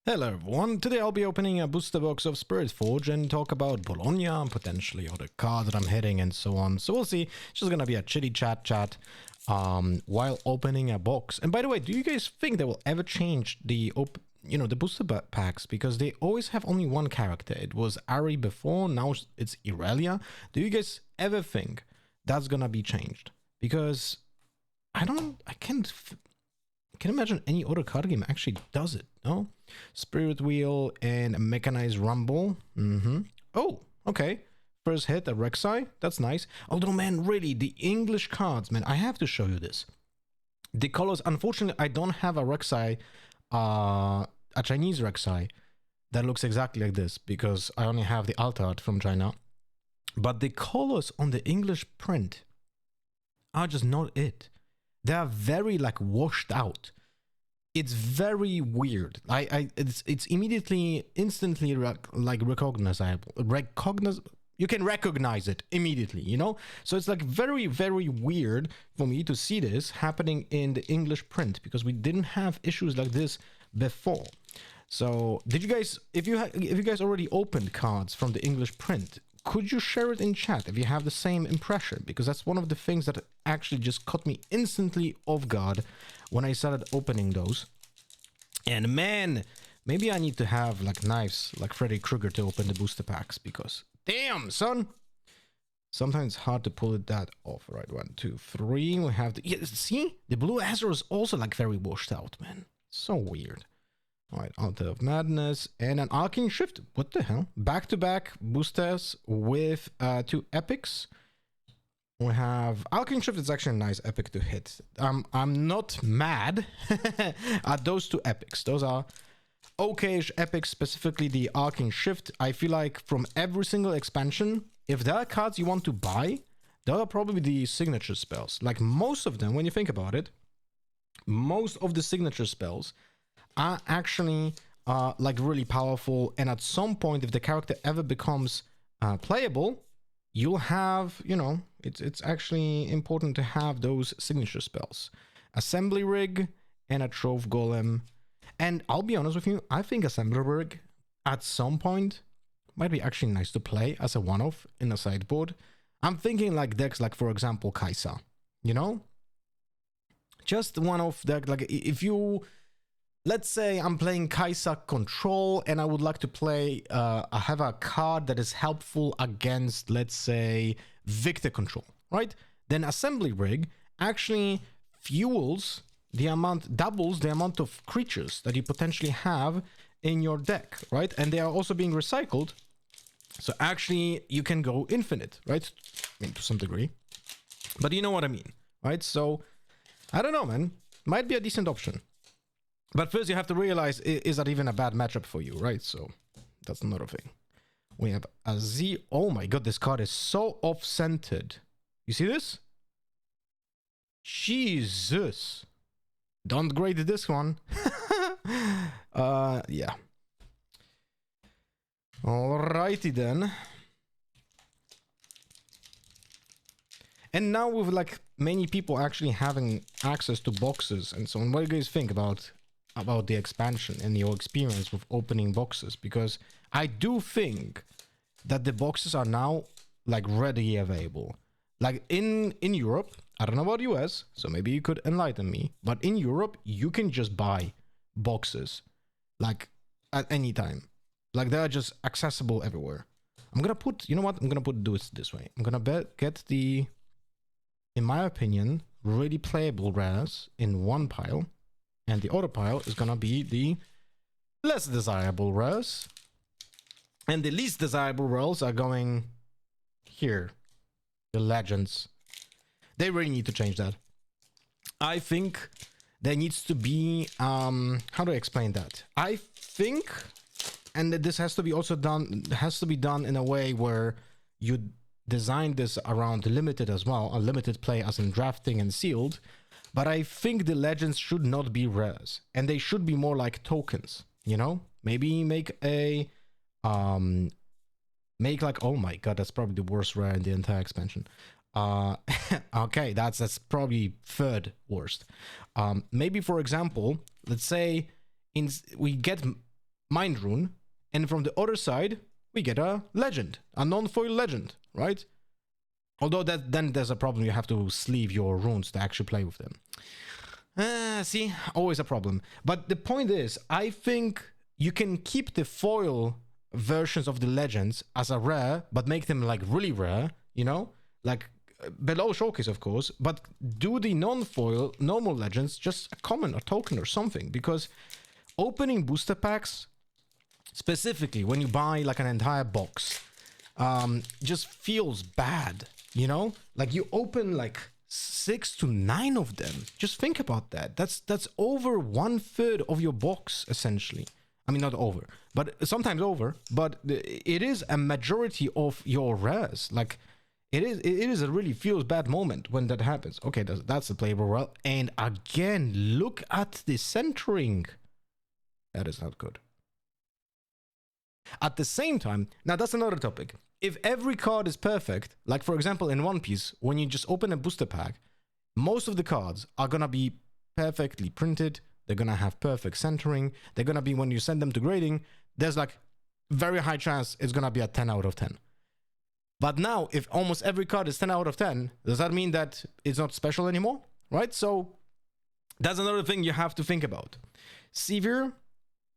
Hello everyone, today I'll be opening a booster box of Spiritforged and talk about Bologna and potentially other cards that I'm hitting and so on. So we'll see, it's just gonna be a chitty chat while opening a box. And by the way, do you guys think they will ever change the the booster packs? Because they always have only one character. It was Ari before, now it's Irelia. Do you guys ever think that's gonna be changed? Because I can't imagine any other card game actually does it, no? Spirit Wheel and Mechanized Rumble. Oh, okay. First hit, a Rek'Sai. That's nice. Although, man, really, the English cards, man, I have to show you this. The colors, unfortunately, I don't have a Rek'Sai, a Chinese Rek'Sai that looks exactly like this because I only have the alt art from China. But the colors on the English print are just not it. They are very like washed out. It's very weird. It's immediately, instantly recognizable. You can recognize it immediately, you know? So it's like very, very weird for me to see this happening in the English print because we didn't have issues like this before. So did you guys, if you guys already opened cards from the English print, could you share it in chat if you have the same impression? Because that's one of the things that actually just caught me instantly off guard when I started opening those. And man, maybe I need to have like knives like Freddy Krueger to open the booster packs because damn, son. Sometimes it's hard to pull that off. Right, 1, 2, 3. We have the, yeah, see? The blue Azure is also like very washed out, man. So weird. All right, Altar of Madness and an Arcane Shift. What the hell? Back-to-back boosters with 2 epics. We have Arcane Shift is actually a nice epic to hit. I'm not mad at those 2 epics. Those are okay-ish epics, specifically the Arcane Shift. I feel like from every single expansion, if there are cards you want to buy, they are probably the signature spells. Like most of them, when you think about it, most of the signature spells are actually like really powerful, and at some point if the character ever becomes playable, you'll have, you know, it's actually important to have those signature spells. Assembly Rig and a Trove Golem. And I'll be honest with you, I think Assembly Rig at some point might be actually nice to play as a one-off in a sideboard. I'm thinking like decks like, for example, Kaisa, you know? Just one-off deck, like if you... Let's say I'm playing Kaisa Control and I would like to play, I have a card that is helpful against, let's say, Victor Control, right? Then Assembly Rig actually fuels the amount, doubles the amount of creatures that you potentially have in your deck, right? And they are also being recycled. So actually you can go infinite, right? I mean, to some degree. But you know what I mean, right? So, I don't know, man. Might be a decent option. But first you have to realize, is that even a bad matchup for you, right? So that's another thing. We have a Z. Oh my god, this card is so off-centered. You see this? Jesus. Don't grade this one. Yeah. Alrighty then. And now with like many people actually having access to boxes and so on, what do you guys think about the expansion and your experience with opening boxes? Because I do think that the boxes are now like readily available. Like in Europe, I don't know about US, so maybe you could enlighten me, but in Europe you can just buy boxes like at any time. Like they're just accessible everywhere. I'm gonna put, you know what, I'm gonna do it this way. I'm gonna get the, in my opinion, really playable rares in one pile. And the other pile is gonna be the less desirable rares. And the least desirable rares are going here. The legends. They really need to change that. I think there needs to be, how do I explain that? I think, and this has to be also done, has to be done in a way where you design this around limited as well, a limited play as in drafting and sealed. But I think the legends should not be rares, and they should be more like tokens, you know? Maybe make a, make like, oh my god, that's probably the worst rare in the entire expansion. Okay, that's probably third worst. Maybe, for example, let's say we get Mind Rune, and from the other side, we get a legend, a non-foil legend, right? Although then there's a problem, you have to sleeve your runes to actually play with them. See, always a problem. But the point is, I think you can keep the foil versions of the legends as a rare, but make them like really rare, you know? Like below showcase, of course, but do the non-foil normal legends just a common or token or something, because opening booster packs, specifically when you buy like an entire box, just feels bad, you know? Like you open like 6 to 9 of them. Just think about that. That's over 1/3 of your box, essentially. I mean, not over, but sometimes over, but it is a majority of your rares. Like, it is a really feels bad moment when that happens. Okay, that's the playable well. And again, look at the centering. That is not good. At the same time, now that's another topic. If every card is perfect, like for example in One Piece, when you just open a booster pack, most of the cards are gonna be perfectly printed. They're gonna have perfect centering. They're gonna be, when you send them to grading, there's like very high chance it's gonna be a 10 out of 10. But now, if almost every card is 10 out of 10, does that mean that it's not special anymore? Right? So that's another thing you have to think about. Severe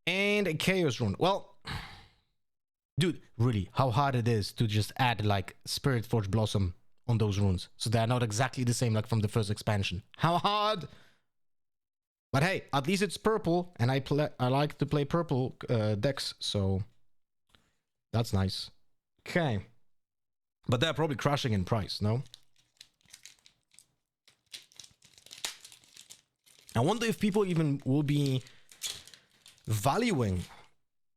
and a Chaos Rune. Well, dude, really, how hard it is to just add like Spiritforged Blossom on those runes, so they're not exactly the same like from the first expansion. How hard? But hey, at least it's purple, and I like to play purple decks, so that's nice. Okay, but they're probably crashing in price, no? I wonder if people even will be valuing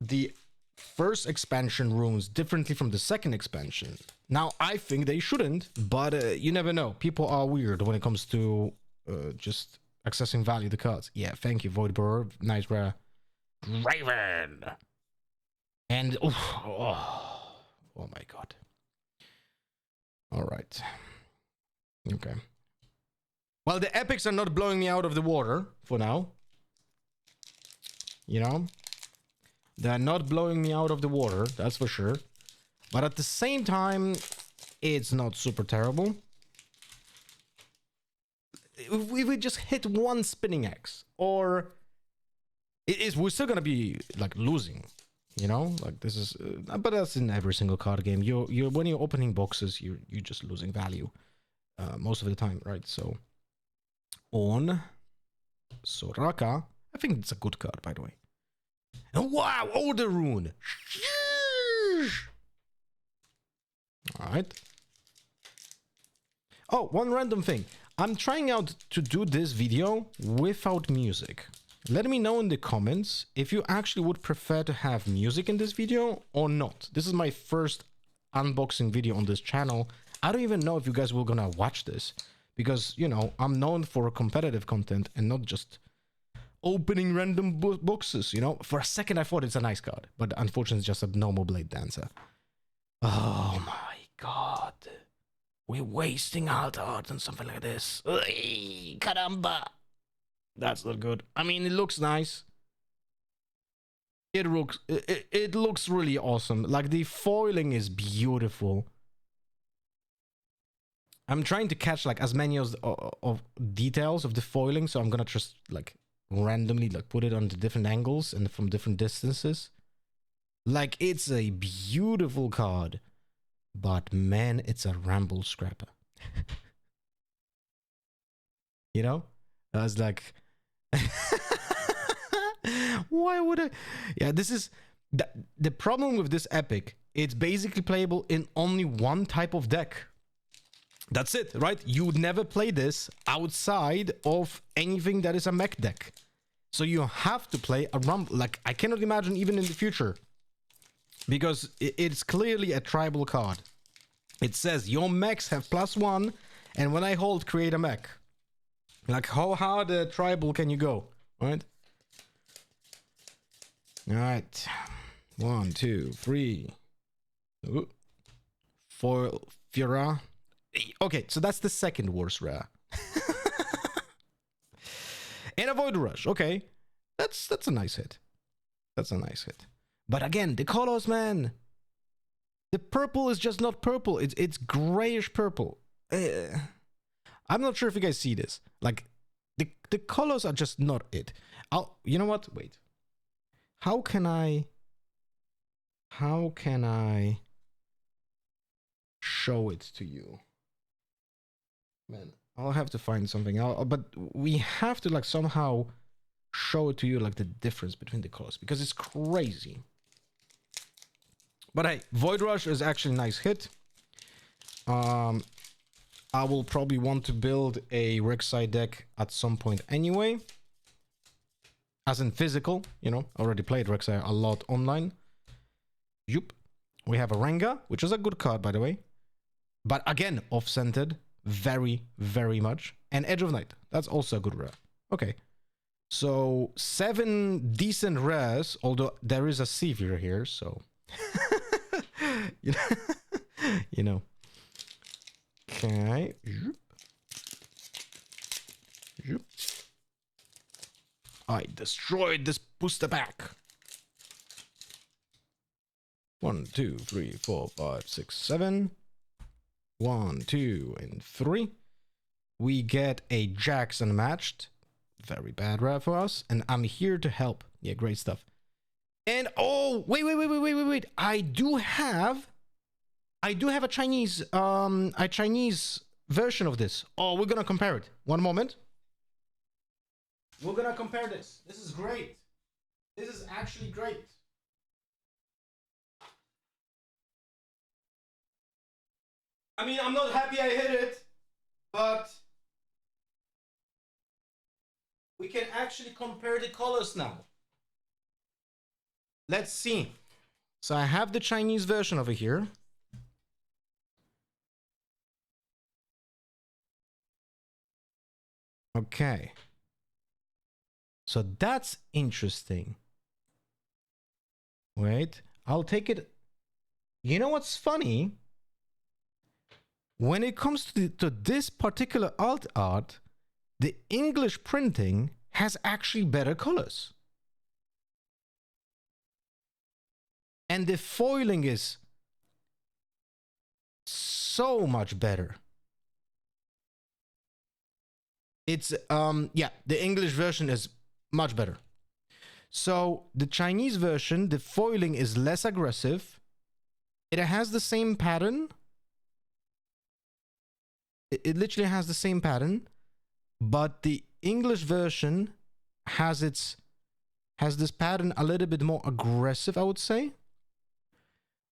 the first expansion runes differently from the second expansion. Now, I think they shouldn't, but you never know. People are weird when it comes to just accessing value the cards. Yeah, thank you, Void Borer. Nice rare. Raven! And, oh my god. Alright. Okay. Well, the epics are not blowing me out of the water for now. You know? They're not blowing me out of the water, that's for sure. But at the same time, it's not super terrible. If we just hit one spinning X, or we're still gonna be like losing, you know? Like this is, but that's in every single card game. You're when you're opening boxes, you're just losing value most of the time, right? So on Soraka, I think it's a good card, by the way. And wow, Order Rune. Alright. Oh, one random thing. I'm trying out to do this video without music. Let me know in the comments if you actually would prefer to have music in this video or not. This is my first unboxing video on this channel. I don't even know if you guys will gonna watch this, because, you know, I'm known for competitive content and not just opening random boxes, you know? For a second I thought it's a nice card, but unfortunately it's just a normal Blade Dancer. Oh my god. We're wasting alt art on something like this. Ui, caramba. That's not good. I mean, it looks nice. It looks really awesome. Like, the foiling is beautiful. I'm trying to catch like as many of details of the foiling, so I'm gonna just like randomly like put it on the different angles and from different distances. Like, it's a beautiful card, but man, it's a ramble scrapper. You know, I was like, why would I? Yeah, this is the problem with this epic. It's basically playable in only one type of deck. That's it, right? You would never play this outside of anything that is a mech deck. So you have to play a rumble. Like, I cannot imagine even in the future, because it's clearly a tribal card. It says your mechs have +1, and when I hold, create a mech. Like, how hard tribal can you go, right? All right, 1, 2, 3. Ooh. Foil Fira. Okay, so that's the second worst rare. And Avoid Rush. Okay, that's a nice hit. That's a nice hit. But again, the colors, man. The purple is just not purple. It's grayish purple. I'm not sure if you guys see this. Like, the colors are just not it. You know what? Wait. How can I show it to you? Man, I'll have to find something out. But we have to like somehow show it to you, like the difference between the colors, because it's crazy. But hey, Void Rush is actually a nice hit. I will probably want to build a Rek'Sai deck at some point anyway. As in physical, you know. Already played Rek'Sai a lot online. Yup. We have a Rengar, which is a good card, by the way. But again, off-centered. Very, very much. And Edge of Night. That's also a good rare. Okay. So, 7 decent rares, although there is a Sevier here, so... you know. Okay. I destroyed this booster pack. 1, 2, 3, 4, 5, 6, 7. 1, 2, and 3. We get a Jax Unmatched. Very bad rare for us. And I'm here to help. Yeah, great stuff. And oh, wait. I do have a Chinese version of this. Oh, we're gonna compare it. One moment. We're gonna compare this. This is great. This is actually great. I mean, I'm not happy I hit it, but we can actually compare the colors now. Let's see. So I have the Chinese version over here. Okay. So that's interesting. Wait, I'll take it. You know what's funny? When it comes to this particular alt art, the English printing has actually better colors. And the foiling is so much better. It's, yeah, the English version is much better. So the Chinese version, the foiling is less aggressive. It has the same pattern. It literally has the same pattern, but the English version has this pattern a little bit more aggressive, I would say.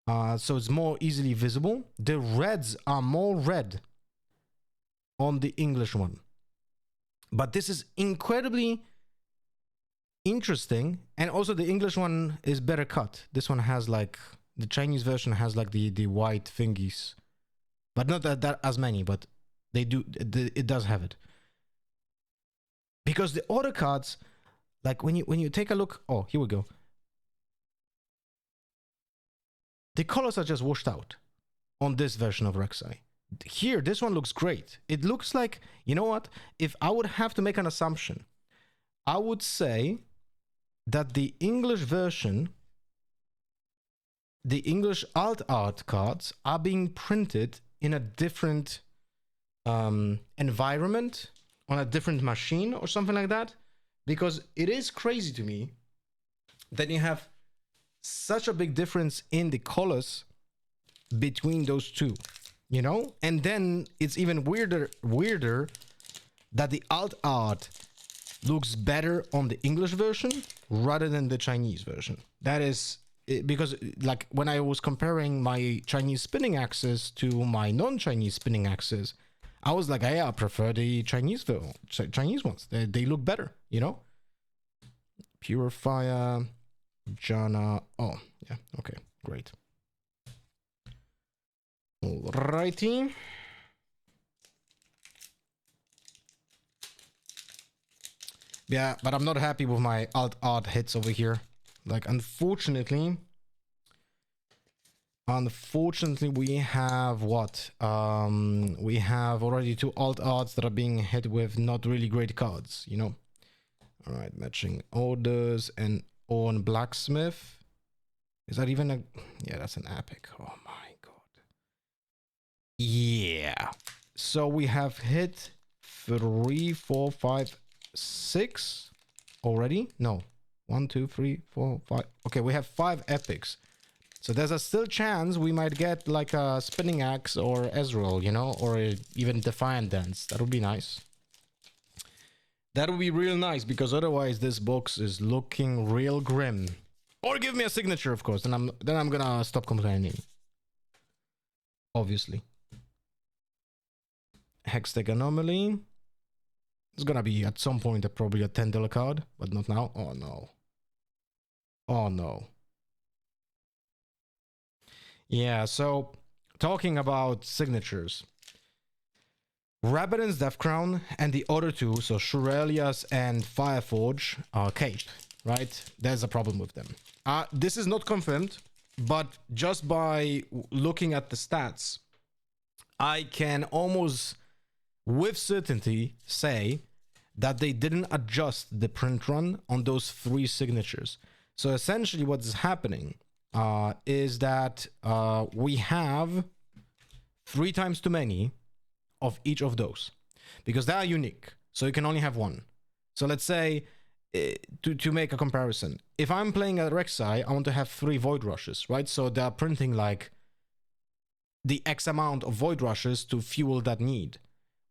So it's more easily visible. The reds are more red on the English one. But this is incredibly interesting. And also the English one is better cut. This one has like, the Chinese version has like the white thingies. But not that as many, but they do, it does have it. Because the other cards, like when you take a look, oh, here we go. The colors are just washed out on this version of Rek'Sai. Here, this one looks great. It looks like, you know what? If I would have to make an assumption, I would say that the English version, the English alt art cards are being printed in a different environment, on a different machine or something like that. Because it is crazy to me that you have such a big difference in the colors between those two, you know? And then it's even weirder that the alt art looks better on the English version rather than the Chinese version. That is because, like, when I was comparing my Chinese spinning axes to my non-Chinese spinning axes, I was like, I prefer the Chinese ones. They look better, you know? Purifier, Jana. Oh, yeah, okay, great. Alrighty. Yeah, but I'm not happy with my alt art hits over here. Like, unfortunately, we have what? We have already 2 alt arts that are being hit with not really great cards, you know? All right, matching orders, and on blacksmith. Is that even a... Yeah, that's an epic. Oh my god. Yeah. So we have hit 3, 4, 5, 6 already. No, 1, 2, 3, 4, 5. Okay, we have 5 epics. So there's a still chance we might get like a spinning axe or Ezreal, you know, or even Defiant Dance. That would be nice. That would be real nice, because otherwise this box is looking real grim. Or give me a signature, of course, then I'm gonna stop complaining. Obviously. Hextech Anomaly. It's gonna be at some point probably a $10 card, but not now. Oh no. Oh no. Yeah, so talking about signatures. Rabadon's Death Crown and the other two, so Shurelia's and Fireforge, are Cape, right? There's a problem with them. This is not confirmed, but just by looking at the stats, I can almost with certainty say that they didn't adjust the print run on those 3 signatures. So essentially what is happening is that we have 3 times too many of each of those, because they are unique, so you can only have 1. So let's say, to make a comparison, if I'm playing a Rek'Sai, I want to have 3 Void Rushes, right? So they're printing like the X amount of Void Rushes to fuel that need.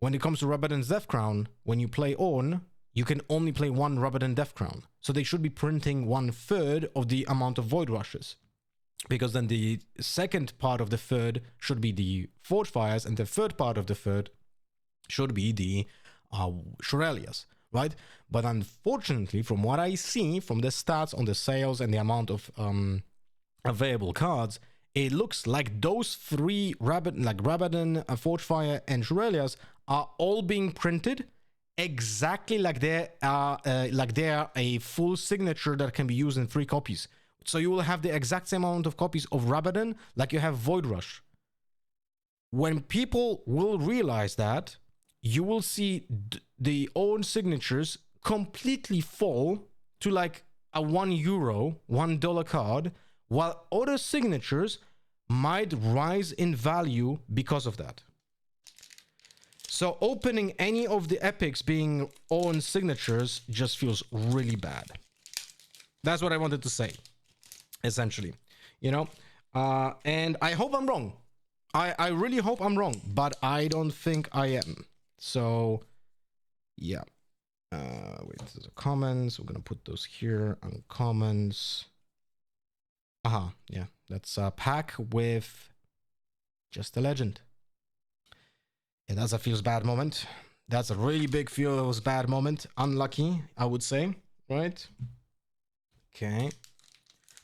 When it comes to Rabadon's Death Crown, when you play Ornn, you can only play 1 Rabadon Death Crown. So they should be printing 1/3 of the amount of Void Rushes, because then the second part of the third should be the Forge Fires, and the third part of the third should be the Shurelias, right? But unfortunately, from what I see from the stats on the sales and the amount of available cards, it looks like those 3 Rabadon, Forge Fire, and Shurelias are all being printed exactly like they're a full signature that can be used in 3 copies. So you will have the exact same amount of copies of Rabadon like you have Void Rush. When people will realize that, you will see the own signatures completely fall to like a €1, $1 card, while other signatures might rise in value because of that. So opening any of the epics being own signatures just feels really bad. That's what I wanted to say. Essentially, you know, and I hope I'm wrong. I really hope I'm wrong, but I don't think I am. So yeah, wait, there's a comments. We're gonna put those here on comments. Yeah, that's a pack with just a legend. Yeah, that's a feels bad moment. That's a really big feels bad moment. Unlucky, I would say, right? Okay.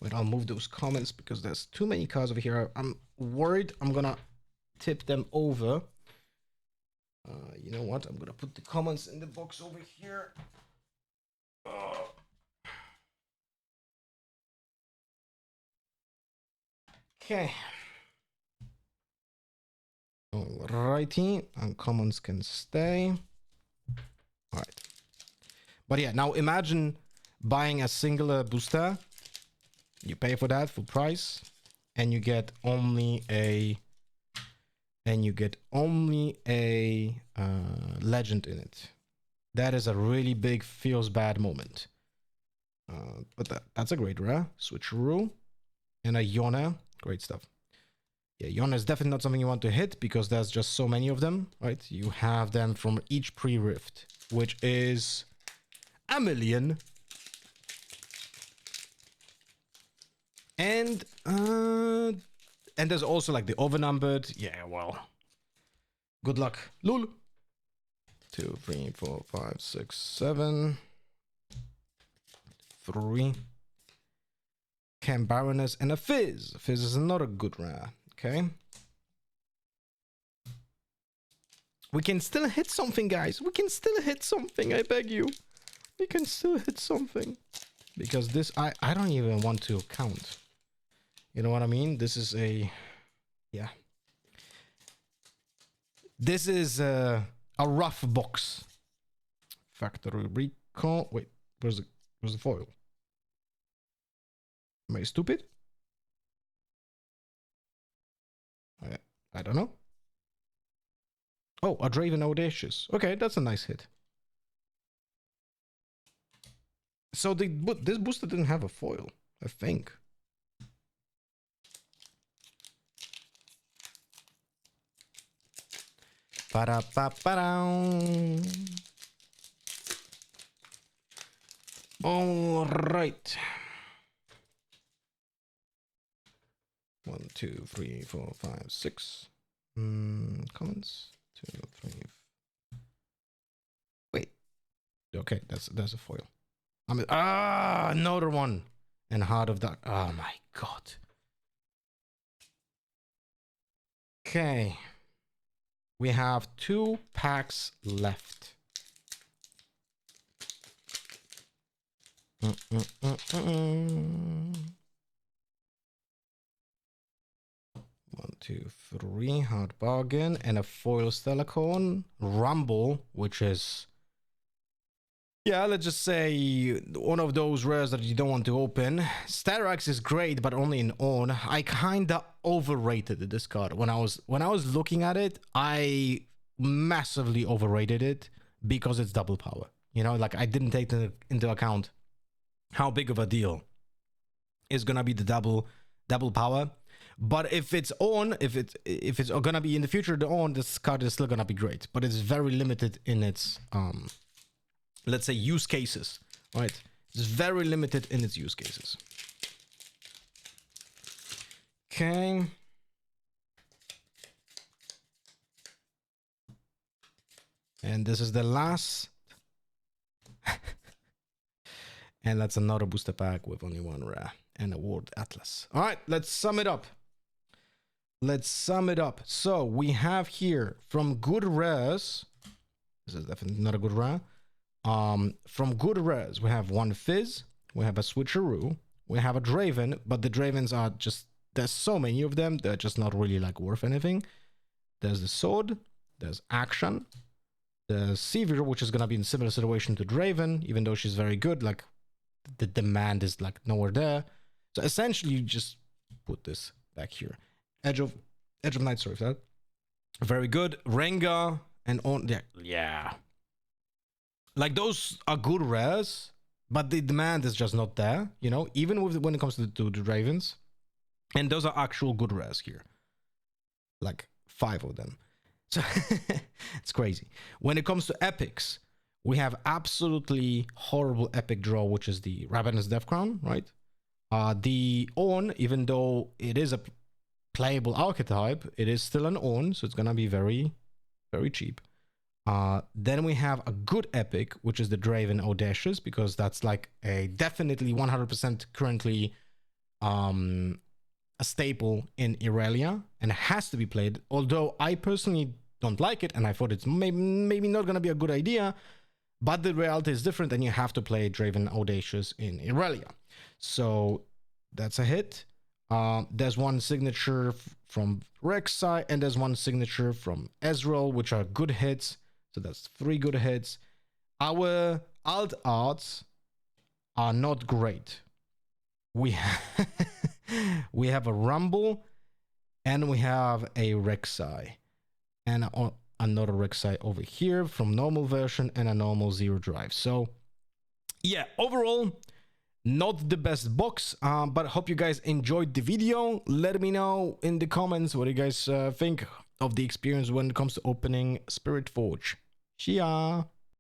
Wait, I'll move those comments because there's too many cards over here. I'm worried I'm gonna tip them over. You know what? I'm gonna put the comments in the box over here. Okay. Alrighty, and comments can stay. Alright. But yeah, now imagine buying a singular booster. You pay for that full price, and you get only a legend in it. That is a really big feels bad moment. But that's a great rare. Switcheroo and a Yona, great stuff. Yeah, Yona is definitely not something you want to hit because there's just so many of them, right? You have them from each pre-rift, which is a million. And there's also like the overnumbered. Yeah, well, good luck. Lul. 2, 3, 4, 5, 6, 7. 3. Cam Baroness and a Fizz. Fizz is another good rare. Okay. We can still hit something, guys. We can still hit something, I beg you. We can still hit something. Because this, I don't even want to count. You know what I mean? This is a... Yeah. This is a rough box. Factory Recall. Wait, where's the foil? Am I stupid? I don't know. Oh, a Draven Audacious. Okay, that's a nice hit. So this booster didn't have a foil, I think. Ba-da-ba-ba-da. All right. 1, 2, 3, 4, 5, 6. Comments. 2, 3. Wait. Okay, that's a foil. I mean, another one. And Heart of Dark. Oh my god. Okay. We have 2 packs left. 1, 2, 3. Hard Bargain. And a foil Stellarcorn. Rumble, which is... yeah, let's just say one of those rares that you don't want to open. Starax is great, but only in on. I kinda overrated this card. When I was looking at it, I massively overrated it because it's double power. You know, like I didn't take into account how big of a deal is gonna be the double power. But if it's on, if it's gonna be in the future, the on, this card is still gonna be great. But it's very limited in its let's say use cases, right? It's very limited in its use cases. Okay. And this is the last. And that's another booster pack with only 1 rare and a Ward Atlas. All right, let's sum it up. So we have here from good rares. This is definitely not a good rare. From good rares, we have 1 Fizz, we have a Switcheroo, we have a Draven, but the Dravens are just, there's so many of them, they're just not really like worth anything. There's the Sword, there's Action, there's Seaver, which is gonna be in a similar situation to Draven, even though she's very good, like the demand is like nowhere there. So essentially you just put this back here. Edge of Night, sorry for that. Very good. Rengar and on, yeah. Like those are good rares, but the demand is just not there, you know, even when it comes to the Ravens. And those are actual good rares here. Like 5 of them. So it's crazy. When it comes to epics, we have absolutely horrible epic draw, which is the Ravenous Death Crown, right? The On, even though it is a playable archetype, it is still an On, so it's gonna be very, very cheap. Then we have a good epic, which is the Draven Audacious, because that's like a definitely 100% currently a staple in Irelia and has to be played. Although I personally don't like it, and I thought it's maybe not gonna be a good idea, but the reality is different, and you have to play Draven Audacious in Irelia. So that's a hit. There's 1 signature from Rek'Sai, and there's 1 signature from Ezreal, which are good hits. So that's 3 good hits. Our alt arts are not great. We have a Rumble, and we have a Rek'Sai, and another Rek'Sai over here from normal version, and a normal 0 drive. So yeah, overall, not the best box, but I hope you guys enjoyed the video. Let me know in the comments what you guys think of the experience when it comes to opening Spiritforged. See ya!